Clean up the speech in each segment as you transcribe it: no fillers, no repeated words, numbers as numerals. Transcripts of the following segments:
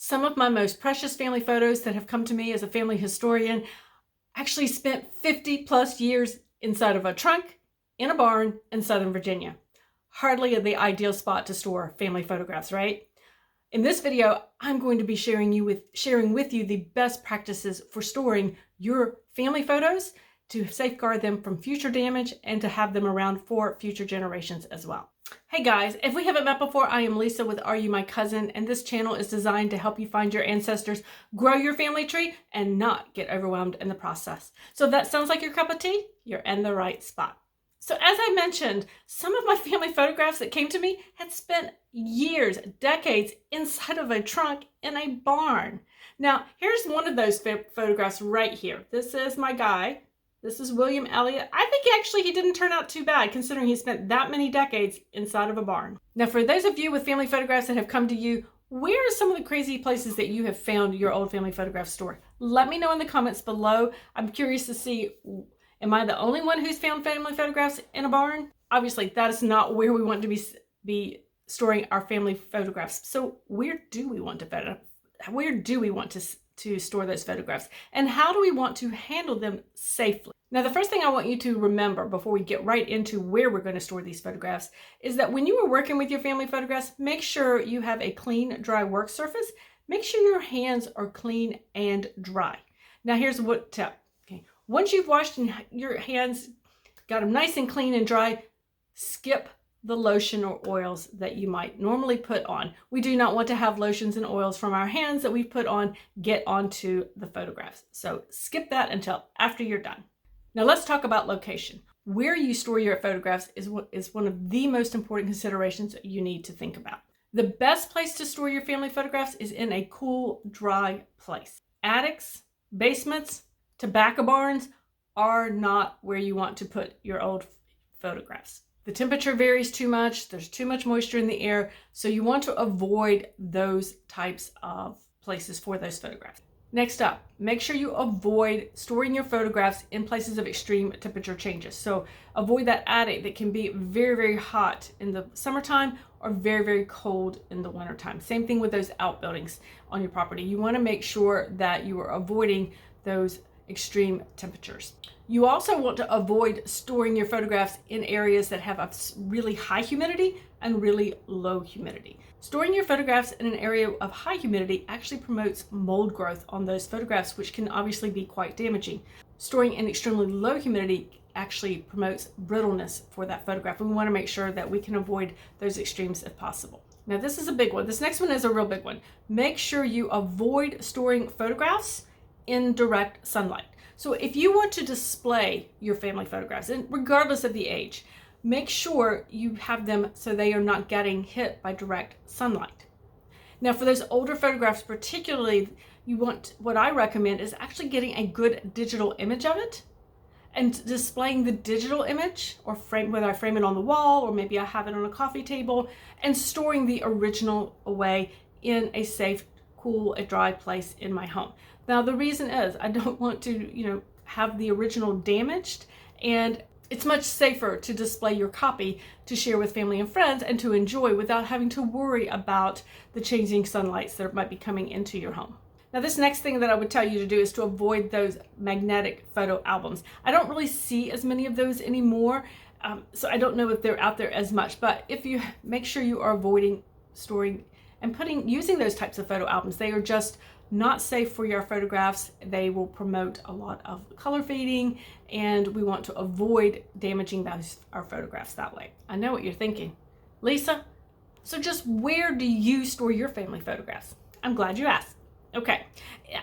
Some of my most precious family photos that have come to me as a family historian actually spent 50 plus years inside of a trunk in a barn in Southern Virginia. Hardly the ideal spot to store family photographs, right? In this video, I'm going to be sharing with you the best practices for storing your family photos to safeguard them from future damage and to have them around for future generations as well. Hey guys, if we haven't met before, I am Lisa with Are You My Cousin, and this channel is designed to help you find your ancestors, grow your family tree, and not get overwhelmed in the process. So if that sounds like your cup of tea, you're in the right spot. So as I mentioned, some of my family photographs that came to me had spent years, decades inside of a trunk in a barn. Now, here's one of those photographs right here. This is my guy. This is William Elliott. I think he didn't turn out too bad considering he spent that many decades inside of a barn. Now, for those of you with family photographs that have come to you, where are some of the crazy places that you have found your old family photographs stored? Let me know in the comments below. I'm curious to see, am I the only one who's found family photographs in a barn? Obviously, that is not where we want to be storing our family photographs. So where do we want to store those photographs? And how do we want to handle them safely? Now, the first thing I want you to remember before we get right into where we're going to store these photographs is that when you are working with your family photographs, make sure you have a clean, dry work surface. Make sure your hands are clean and dry. Now, here's what tip. Okay. Once you've washed your hands, got them nice and clean and dry, skip the lotion or oils that you might normally put on. We do not want to have lotions and oils from our hands that we've put on get onto the photographs. So skip that until after you're done. Now let's talk about location. Where you store your photographs is one of the most important considerations you need to think about. The best place to store your family photographs is in a cool, dry place. Attics, basements, tobacco barns are not where you want to put your old photographs. The temperature varies too much, there's too much moisture in the air, so you want to avoid those types of places for those photographs. Next up, make sure you avoid storing your photographs in places of extreme temperature changes. So avoid that attic that can be very, very hot in the summertime or very, very cold in the wintertime. Same thing with those outbuildings on your property. You want to make sure that you are avoiding those extreme temperatures. You also want to avoid storing your photographs in areas that have a really high humidity and really low humidity. Storing your photographs in an area of high humidity actually promotes mold growth on those photographs, which can obviously be quite damaging. Storing in extremely low humidity actually promotes brittleness for that photograph. We want to make sure that we can avoid those extremes if possible. Now, this is a big one. This next one is a real big one. Make sure you avoid storing photographs in direct sunlight. So if you want to display your family photographs, and regardless of the age, make sure you have them so they are not getting hit by direct sunlight. Now, for those older photographs particularly, what I recommend is actually getting a good digital image of it and displaying the digital image, or whether I frame it on the wall or maybe I have it on a coffee table, and storing the original away in a safe, cool, and dry place in my home. Now, the reason is I don't want to, have the original damaged, and it's much safer to display your copy to share with family and friends and to enjoy without having to worry about the changing sunlights that might be coming into your home. Now, this next thing that I would tell you to do is to avoid those magnetic photo albums. I don't really see as many of those anymore, so I don't know if they're out there as much, but if you make sure you are avoiding storing and using those types of photo albums. They are just not safe for your photographs. They will promote a lot of color fading, and we want to avoid damaging our photographs that way. I know what you're thinking, Lisa, so just where do you store your family photographs? I'm glad you asked. Okay,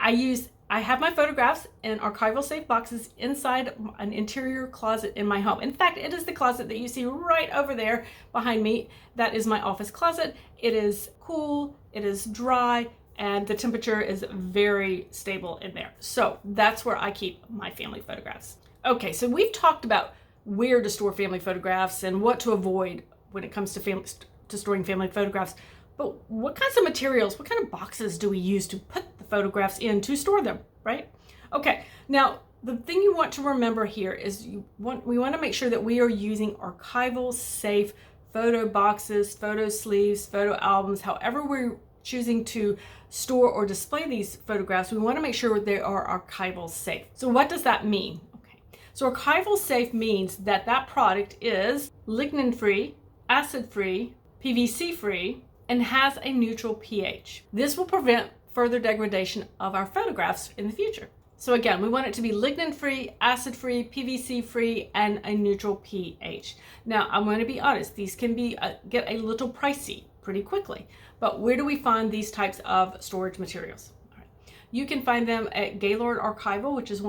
I have my photographs in archival safe boxes inside an interior closet in my home. In fact, it is the closet that you see right over there behind me. That is my office closet. It is cool, it is dry, and the temperature is very stable in there. So that's where I keep my family photographs. Okay, so we've talked about where to store family photographs and what to avoid when it comes to storing family photographs. But what kinds of materials, what kind of boxes do we use to put the photographs in to store them, right? Okay, now the thing you want to remember here is we want to make sure that we are using archival safe photo boxes, photo sleeves, photo albums, however we're choosing to store or display these photographs, we want to make sure they are archival safe. So what does that mean? Okay, so archival safe means that that product is lignin free, acid free, PVC free, and has a neutral pH. This will prevent further degradation of our photographs in the future. So again, we want it to be lignin free, acid free, PVC free, and a neutral pH. Now, I'm going to be honest, these can be get a little pricey pretty quickly, but where do we find these types of storage materials? All right. You can find them at Gaylord Archival, which is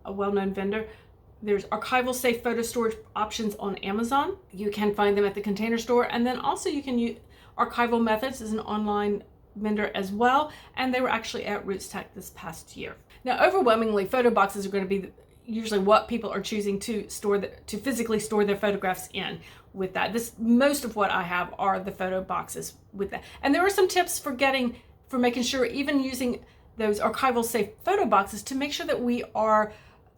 a well-known vendor. There's archival safe photo storage options on Amazon. You can find them at the Container Store, and then also you can use Archival Methods is an online vendor as well, and they were actually at RootsTech this past year. Now, overwhelmingly, photo boxes are going to be usually what people are choosing to to physically store their photographs in. With that, most of what I have are the photo boxes with that. And there are some tips for making sure, even using those archival safe photo boxes, to make sure that we are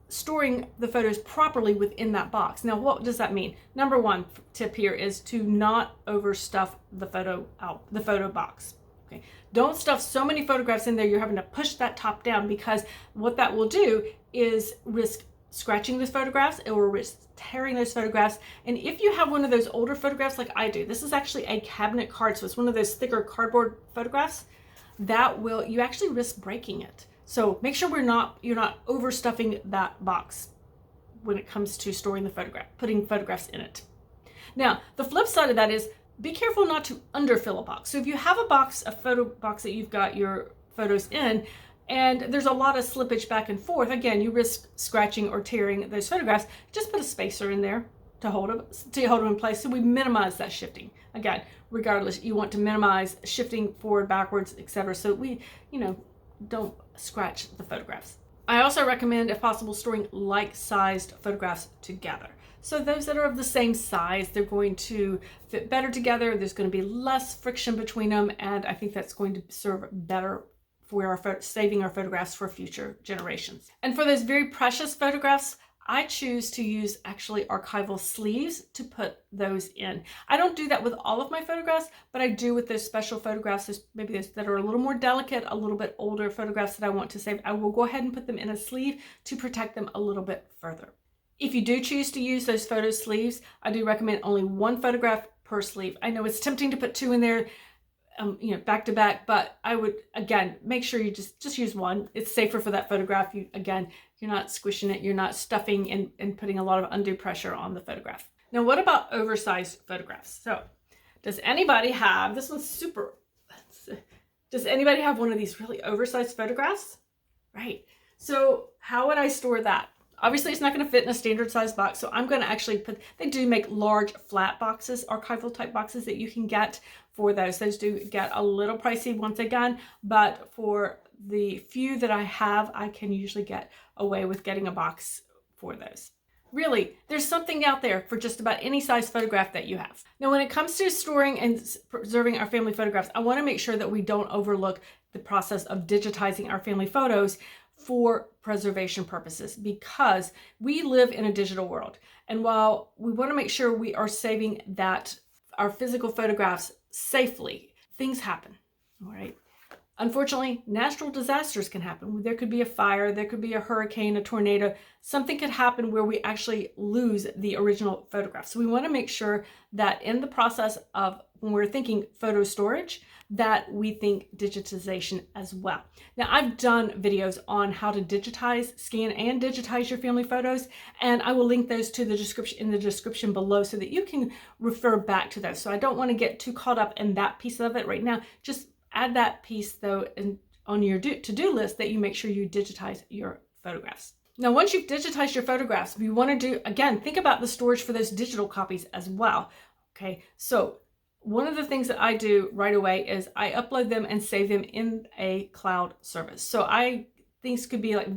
storing the photos properly within that box. Now, what does that mean? Number one tip here is to not overstuff the photo box. Okay. Don't stuff so many photographs in there you're having to push that top down, because what that will do is risk scratching those photographs. It will risk tearing those photographs. And if you have one of those older photographs like I do, this is actually a cabinet card, so it's one of those thicker cardboard photographs, you actually risk breaking it. So make sure you're not overstuffing that box when it comes to storing the photograph, putting photographs in it. Now, the flip side of that is be careful not to underfill a box. So if you have a photo box that you've got your photos in, and there's a lot of slippage back and forth, again, you risk scratching or tearing those photographs. Just put a spacer in there to hold them in place, so we minimize that shifting. Again, regardless, you want to minimize shifting forward, backwards, etc. So we, don't scratch the photographs. I also recommend, if possible, storing like-sized photographs together. So those that are of the same size, they're going to fit better together. There's going to be less friction between them, and I think that's going to serve better for saving our photographs for future generations. And for those very precious photographs, I choose to use actually archival sleeves to put those in. I don't do that with all of my photographs, but I do with those special photographs, maybe those that are a little more delicate, a little bit older photographs that I want to save. I will go ahead and put them in a sleeve to protect them a little bit further. If you do choose to use those photo sleeves, I do recommend only one photograph per sleeve. I know it's tempting to put two in there, back to back, but I would, again, make sure you just use one. It's safer for that photograph. You're not squishing it, you're not stuffing and putting a lot of undue pressure on the photograph. Now, what about oversized photographs? So, does anybody have, does anybody have one of these really oversized photographs? Right. So how would I store that? Obviously, it's not going to fit in a standard size box, so I'm going to actually they do make large flat boxes, archival type boxes that you can get for those. Those do get a little pricey once again, but for the few that I have, I can usually get away with getting a box for those. Really, there's something out there for just about any size photograph that you have. Now, when it comes to storing and preserving our family photographs, I want to make sure that we don't overlook the process of digitizing our family photos for preservation purposes, because we live in a digital world. And while we want to make sure we are saving our physical photographs safely, things happen, all right? Unfortunately, natural disasters can happen. There could be a fire, there could be a hurricane, a tornado. Something could happen where we actually lose the original photograph. So we want to make sure that in the process of when we're thinking photo storage, that we think digitization as well. Now, I've done videos on how to scan and digitize your family photos, and I will link those to the description below so that you can refer back to those. So I don't want to get too caught up in that piece of it right now. Just add that piece though on your to-do list, that you make sure you digitize your photographs. Now, once you've digitized your photographs, we want to think about the storage for those digital copies as well. Okay, so one of the things that I do right away is I upload them and save them in a cloud service. So things could be like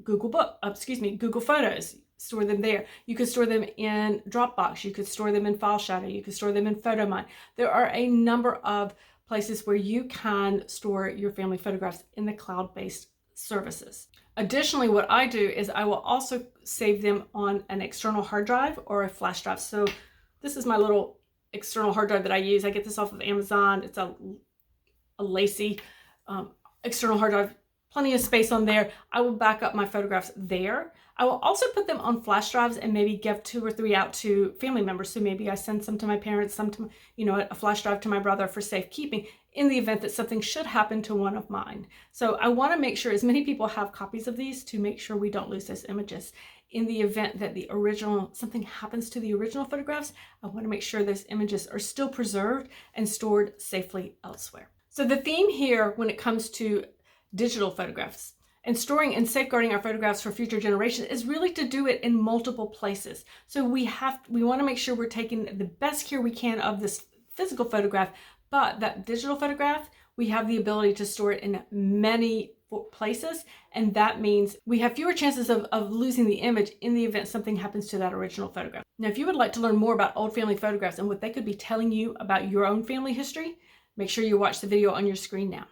Google Photos, store them there. You could store them in Dropbox. You could store them in File Shadow. You could store them in PhotoMine. There are a number of places where you can store your family photographs in the cloud-based services. Additionally, what I do is I will also save them on an external hard drive or a flash drive. So this is my little external hard drive that I use. I get this off of Amazon. It's a lacy external hard drive, plenty of space on there. I will back up my photographs there. I will also put them on flash drives and maybe give 2 or 3 out to family members. So maybe I send some to my parents, some to, a flash drive to my brother for safekeeping in the event that something should happen to one of mine. So I want to make sure as many people have copies of these to make sure we don't lose those images. In the event that something happens to the original photographs, I want to make sure those images are still preserved and stored safely elsewhere. So the theme here when it comes to digital photographs and storing and safeguarding our photographs for future generations is really to do it in multiple places. So we want to make sure we're taking the best care we can of this physical photograph, but that digital photograph, we have the ability to store it in many places, and that means we have fewer chances of losing the image in the event something happens to that original photograph. Now, if you would like to learn more about old family photographs and what they could be telling you about your own family history, make sure you watch the video on your screen now.